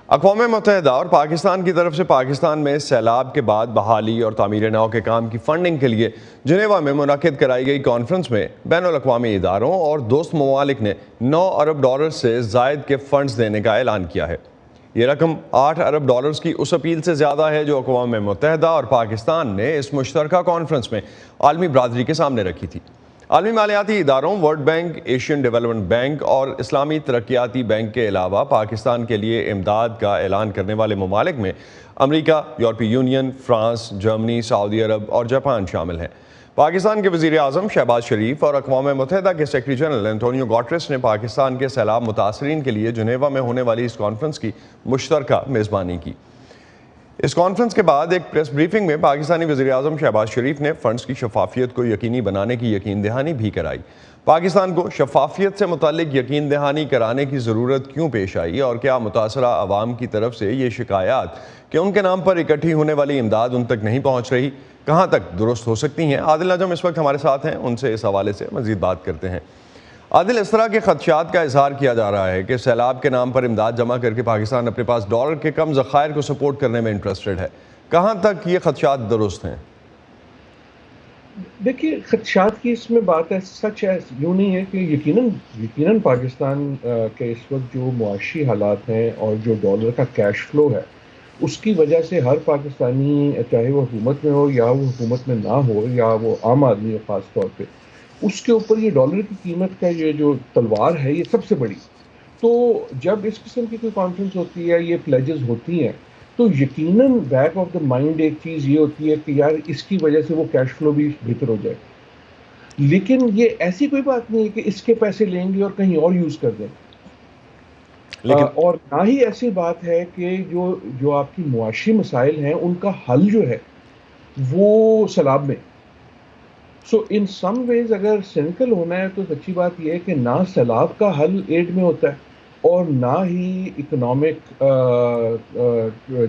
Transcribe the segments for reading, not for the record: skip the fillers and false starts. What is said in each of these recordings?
اقوام متحدہ اور پاکستان کی طرف سے پاکستان میں سیلاب کے بعد بحالی اور تعمیر نو کے کام کی فنڈنگ کے لیے جنیوا میں منعقد کرائی گئی کانفرنس میں بین الاقوامی اداروں اور دوست ممالک نے 9 ارب ڈالر سے زائد کے فنڈز دینے کا اعلان کیا ہے۔ یہ رقم 8 ارب ڈالرز کی اس اپیل سے زیادہ ہے جو اقوام متحدہ اور پاکستان نے اس مشترکہ کانفرنس میں عالمی برادری کے سامنے رکھی تھی۔ عالمی مالیاتی اداروں world bank, Asian development bank اور اسلامی ترقیاتی بینک کے علاوہ پاکستان کے لیے امداد کا اعلان کرنے والے ممالک میں امریکہ، یورپی یونین، فرانس، جرمنی، سعودی عرب اور جاپان شامل ہیں۔ پاکستان کے وزیر اعظم شہباز شریف اور اقوام متحدہ کے سیکرٹری جنرل انٹونیو گوٹریس نے پاکستان کے سیلاب متاثرین کے لیے جنیوا میں ہونے والی اس کانفرنس کی مشترکہ میزبانی کی۔ اس کانفرنس کے بعد ایک پریس بریفنگ میں پاکستانی وزیر اعظم شہباز شریف نے فنڈز کی شفافیت کو یقینی بنانے کی یقین دہانی بھی کرائی۔ پاکستان کو شفافیت سے متعلق یقین دہانی کرانے کی ضرورت کیوں پیش آئی اور کیا متاثرہ عوام کی طرف سے یہ شکایات کہ ان کے نام پر اکٹھی ہونے والی امداد ان تک نہیں پہنچ رہی کہاں تک درست ہو سکتی ہیں؟ عادل نجم اس وقت ہمارے ساتھ ہیں، ان سے اس حوالے سے مزید بات کرتے ہیں۔ عادل، اس طرح کے خدشات کا اظہار کیا جا رہا ہے کہ سیلاب کے نام پر امداد جمع کر کے پاکستان اپنے پاس ڈالر کے کم ذخائر کو سپورٹ کرنے میں انٹرسٹڈ ہے، کہاں تک یہ خدشات درست ہیں؟ دیکھیے، خدشات کی اس میں بات ہے، سچ ہے، یوں نہیں ہے کہ یقیناً پاکستان کے اس وقت جو معاشی حالات ہیں اور جو ڈالر کا کیش فلو ہے اس کی وجہ سے ہر پاکستانی، چاہے وہ حکومت میں ہو یا وہ حکومت میں نہ ہو یا وہ عام آدمی ہے خاص طور پہ، اس کے اوپر یہ ڈالر کی قیمت کا یہ جو تلوار ہے یہ سب سے بڑی۔ تو جب اس قسم کی کوئی کانفرنس ہوتی ہے، یہ پلیجز ہوتی ہیں، تو یقیناً بیک آف دا مائنڈ ایک چیز یہ ہوتی ہے کہ یار اس کی وجہ سے وہ کیش فلو بھی بہتر ہو جائے، لیکن یہ ایسی کوئی بات نہیں ہے کہ اس کے پیسے لیں گے اور کہیں اور یوز کر دیں لیکن اور نہ ہی ایسی بات ہے کہ جو آپ کی معاشی مسائل ہیں ان کا حل جو ہے وہ سیلاب میں۔ سو ان سم ویز اگر سینیکل ہونا ہے تو سچی بات یہ ہے کہ نہ سیلاب کا حل ایڈ میں ہوتا ہے اور نہ ہی اکنامک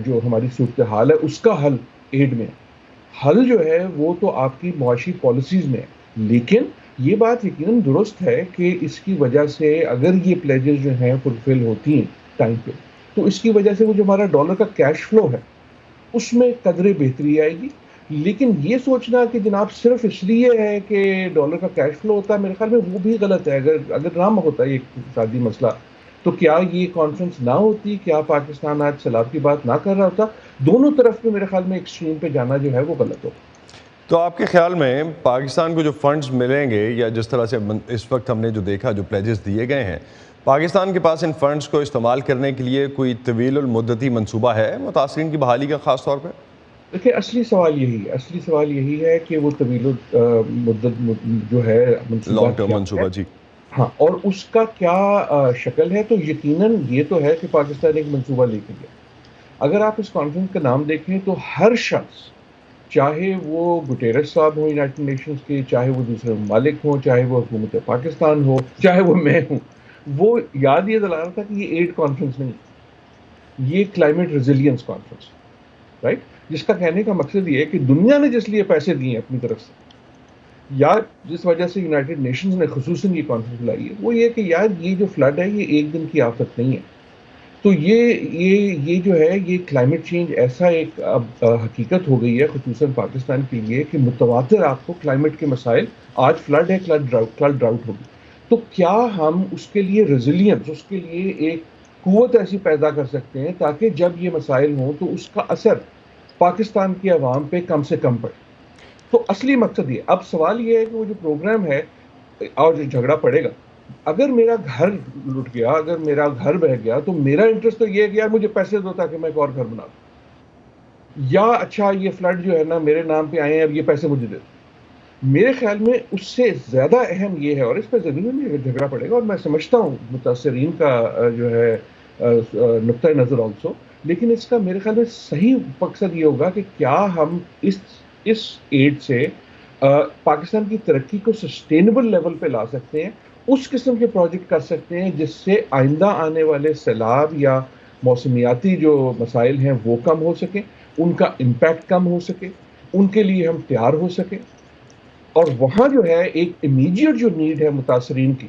جو ہماری صورتحال ہے اس کا حل ایڈ میں ہے۔ حل جو ہے وہ تو آپ کی معاشی پالیسیز میں ہے، لیکن یہ بات یقیناً درست ہے کہ اس کی وجہ سے اگر یہ پلیجز جو ہیں فلفل ہوتی ہیں ٹائم پہ، تو اس کی وجہ سے وہ جو ہمارا ڈالر کا کیش فلو ہے اس میں قدرے بہتری آئے گی۔ لیکن یہ سوچنا کہ جناب صرف اس لیے ہے کہ ڈالر کا کیش فلو ہوتا ہے، میرے خیال میں وہ بھی غلط ہے۔ اگر نہ ہوتا یہ اقتصادی مسئلہ تو کیا یہ کانفرنس نہ ہوتی، کیا پاکستان آج سیلاب کی بات نہ کر رہا ہوتا؟ دونوں طرف میں میرے خیال میں ایکسٹریم پہ جانا جو ہے وہ غلط ہو۔ تو آپ کے خیال میں پاکستان کو جو فنڈز ملیں گے یا جس طرح سے اس وقت ہم نے جو دیکھا جو پلیجز دیے گئے ہیں، پاکستان کے پاس ان فنڈز کو استعمال کرنے کے لیے کوئی طویل المدتی منصوبہ ہے متاثرین کی بحالی کا خاص طور پہ؟ دیکھیں، اصلی سوال یہی ہے کہ وہ طویل مدت جو ہے منصوبہ لانگ ٹرم کیا ہے، منصوبہ، جی۔ ہاں، اور اس کا کیا شکل ہے۔ تو یقیناً یہ تو ہے کہ پاکستان ایک منصوبہ لے کے گیا۔ اگر آپ اس کانفرنس کا نام دیکھیں تو ہر شخص، چاہے وہ گٹیرس صاحب ہوں یونائٹڈ نیشنز کے، چاہے وہ دوسرے ممالک ہوں، چاہے وہ حکومت پاکستان ہو، چاہے وہ میں ہوں، وہ یاد یہ دلا رہا تھا کہ یہ ایڈ کانفرنس نہیں، یہ کلائمیٹ ریزیلینس کانفرنس، رائٹ؟ جس کا کہنے کا مقصد یہ ہے کہ دنیا نے جس لیے پیسے دیے ہیں اپنی طرف سے، یا جس وجہ سے یونائٹڈ نیشنز نے خصوصاً یہ کانفرنس لائی ہے، وہ یہ کہ یار یہ جو فلڈ ہے یہ ایک دن کی آفت نہیں ہے۔ تو یہ جو ہے یہ کلائمیٹ چینج ایسا ایک اب حقیقت ہو گئی ہے خصوصاً پاکستان کے لیے کہ متواتر آپ کو کلائمیٹ کے مسائل، آج فلڈ ہے، کل ڈراؤٹ ہوگی، تو کیا ہم اس کے لیے ریزیلینس، اس کے لیے ایک قوت ایسی پیدا کر سکتے ہیں تاکہ جب یہ مسائل ہوں تو اس کا اثر پاکستان کی عوام پہ کم سے کم پڑے۔ تو اصلی مقصد یہ، اب سوال یہ ہے کہ وہ جو پروگرام ہے اور جو جھگڑا پڑے گا، اگر میرا گھر لٹ گیا، اگر میرا گھر بہ گیا، تو میرا انٹرسٹ تو یہ ہے کہ یار مجھے پیسے دو تاکہ میں ایک اور گھر بنا دوں، یا اچھا یہ فلڈ جو ہے نا میرے نام پہ آئے ہیں، اب یہ پیسے مجھے دے دو۔ میرے خیال میں اس سے زیادہ اہم یہ ہے، اور اس پہ ضرور میں جھگڑا پڑے گا، اور میں سمجھتا ہوں متاثرین کا جو ہے نقطۂ نظر آلسو، لیکن اس کا میرے خیال میں صحیح مقصد یہ ہوگا کہ کیا ہم اس ایڈ سے پاکستان کی ترقی کو سسٹینیبل لیول پہ لا سکتے ہیں، اس قسم کے پروجیکٹ کر سکتے ہیں جس سے آئندہ آنے والے سیلاب یا موسمیاتی جو مسائل ہیں وہ کم ہو سکیں، ان کا امپیکٹ کم ہو سکے، ان کے لیے ہم تیار ہو سکیں، اور وہاں جو ہے ایک امیڈیٹ جو نیڈ ہے متاثرین کی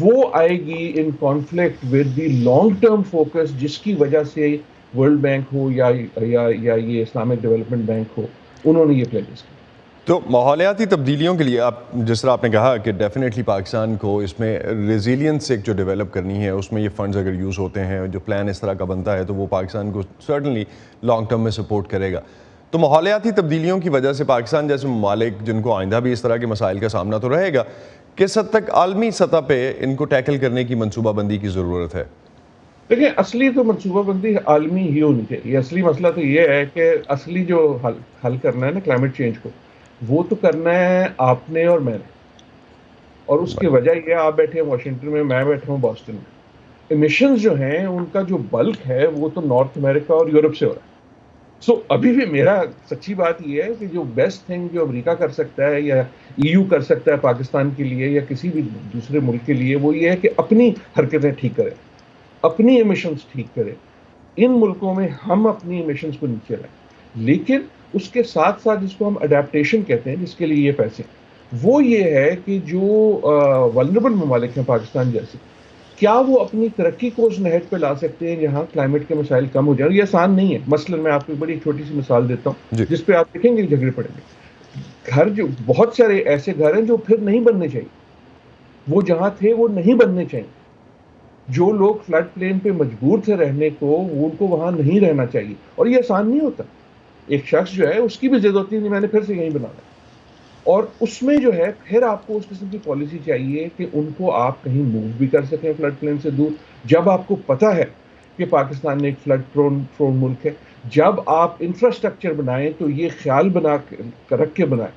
وہ آئے گی in conflict with the long term focus, جس کی وجہ سے ورلڈ بینک ہو یا یہ اسلامک ڈیولپمنٹ بینک ہو، انہوں نے یہ پلیجز کی۔ تو ماحولیاتی تبدیلیوں کے لیے آپ جس طرح آپ نے کہا کہ ڈیفینیٹلی پاکستان کو اس میں ریزیلینس ایک جو ڈیولپ کرنی ہے، اس میں یہ فنڈز اگر یوز ہوتے ہیں، جو پلان اس طرح کا بنتا ہے، تو وہ پاکستان کو سرٹنلی لانگ ٹرم میں سپورٹ کرے گا۔ تو ماحولیاتی تبدیلیوں کی وجہ سے پاکستان جیسے ممالک جن کو آئندہ بھی اس طرح کے مسائل کا سامنا تو رہے گا، کس حد تک عالمی سطح پہ ان کو ٹیکل کرنے کی منصوبہ بندی کی ضرورت ہے؟ دیکھیں، اصلی تو منصوبہ بندی عالمی ہی ہونی چاہیے۔ اصلی مسئلہ تو یہ ہے کہ اصلی جو حل کرنا ہے نا کلائمیٹ چینج کو، وہ تو کرنا ہے آپ نے اور میں نے، اور اس کی وجہ یہ آپ بیٹھے ہیں واشنگٹن میں، میں بیٹھا ہوں بoston میں۔ ایمیشنز جو ہیں ان کا جو بلک ہے وہ تو نارتھ امریکہ اور یورپ سے ہو رہا ہے۔ سو ابھی بھی میرا سچی بات یہ ہے کہ جو بیسٹ تھنگ جو امریکہ کر سکتا ہے یا EU کر سکتا ہے پاکستان کے لیے یا کسی بھی دوسرے ملک کے لیے، وہ یہ ہے کہ اپنی حرکتیں ٹھیک کرے، اپنی ایمیشنز ٹھیک کرے۔ ان ملکوں میں ہم اپنی ایمیشنز کو نیچے لائیں، لیکن اس کے ساتھ ساتھ جس کو ہم اڈیپٹیشن کہتے ہیں، جس کے لیے یہ پیسے، وہ یہ ہے کہ جو ولنریبل ممالک ہیں پاکستان جیسے، کیا وہ اپنی ترقی کو اس نہج پہ لا سکتے ہیں جہاں کلائمیٹ کے مسائل کم ہو جائیں؟ اور یہ آسان نہیں ہے۔ مثلاً میں آپ کو بڑی چھوٹی سی مثال دیتا ہوں جی جس پہ آپ دیکھیں گے جھگڑے پڑیں گے۔ گھر جو بہت سارے ایسے گھر ہیں جو پھر نہیں بننے چاہیے، وہ جہاں تھے وہ نہیں بننے چاہیے۔ جو لوگ فلڈ پلین پہ مجبور تھے رہنے کو، وہ ان کو وہاں نہیں رہنا چاہیے، اور یہ آسان نہیں ہوتا۔ ایک شخص جو ہے اس کی بھی ضد ہوتی ہے کہ میں نے پھر سے یہیں بنانا ہے، اور اس میں جو ہے پھر آپ کو اس قسم کی پالیسی چاہیے کہ ان کو آپ کہیں موو بھی کر سکیں فلڈ پلین سے دور۔ جب آپ کو پتہ ہے کہ پاکستان ایک فلڈ پرون ملک ہے، جب آپ انفراسٹرکچر بنائیں تو یہ خیال رکھ کے بنائیں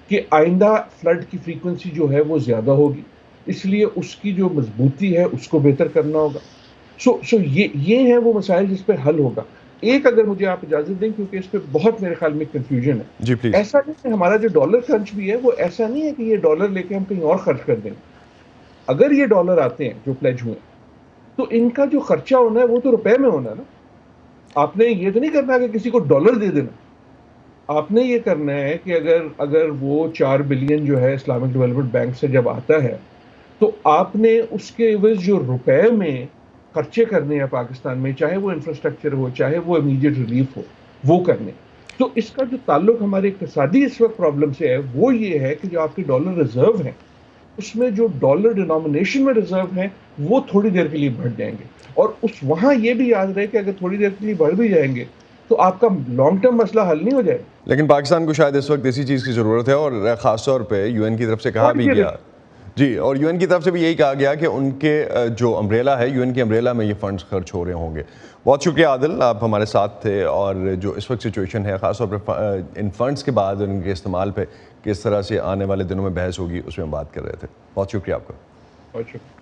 کہ آئندہ فلڈ کی فریکوینسی جو ہے وہ زیادہ ہوگی، اس لیے اس کی جو مضبوطی ہے اس کو بہتر کرنا ہوگا۔ سو یہ ہیں وہ مسائل جس پہ حل ہوگا۔ ایک اگر مجھے آپ اجازت دیں، کیونکہ اس پہ بہت میرے خیال میں کنفیوژن ہے، جی پلیز۔ ایسا نہیں کہ ہمارا جو ڈالر خرچ بھی ہے وہ ایسا نہیں ہے کہ یہ ڈالر لے کے ہم کہیں اور خرچ کر دیں۔ اگر یہ ڈالر آتے ہیں جو پلیج ہوئے تو ان کا جو خرچہ ہونا ہے وہ تو روپے میں ہونا ہے نا۔ آپ نے یہ تو نہیں کرنا کہ کسی کو ڈالر دے دینا۔ آپ نے یہ کرنا ہے کہ اگر وہ 4 بلین جو ہے اسلامک ڈیولپمنٹ بینک سے جب آتا ہے تو آپ نے اس کے عوض جو روپے میں خرچے کرنے ہیں پاکستان میں، چاہے وہ انفراسٹرکچر ہو، چاہے وہ امیڈیٹ ریلیف ہو، وہ کرنے۔ تو اس کا جو تعلق ہمارے اقتصادی اس وقت پرابلم سے ہے وہ یہ ہے کہ جو آپ کے ڈالر ریزرو ہیں، اس میں جو ڈالر ڈینومینیشن میں ریزرو ہیں وہ تھوڑی دیر کے لیے بڑھ جائیں گے، اور وہاں یہ بھی یاد رہے کہ اگر تھوڑی دیر کے لیے بڑھ بھی جائیں گے تو آپ کا لانگ ٹرم مسئلہ حل نہیں ہو جائے گا۔ لیکن پاکستان کو شاید اس وقت اسی چیز کی ضرورت ہے، اور خاص طور پہ UN کی طرف سے کہا بھی گیا، جی، اور UN کی طرف سے بھی یہی کہا گیا کہ ان کے جو امبریلا ہے، UN کی امبریلا میں یہ فنڈز خرچ ہو رہے ہوں گے۔ بہت شکریہ عادل، آپ ہمارے ساتھ تھے، اور جو اس وقت سچویشن ہے خاص طور پہ ان فنڈز کے بعد ان کے استعمال پہ کس طرح سے آنے والے دنوں میں بحث ہوگی، اس میں ہم بات کر رہے تھے۔ بہت شکریہ آپ کا۔ بہت شکریہ۔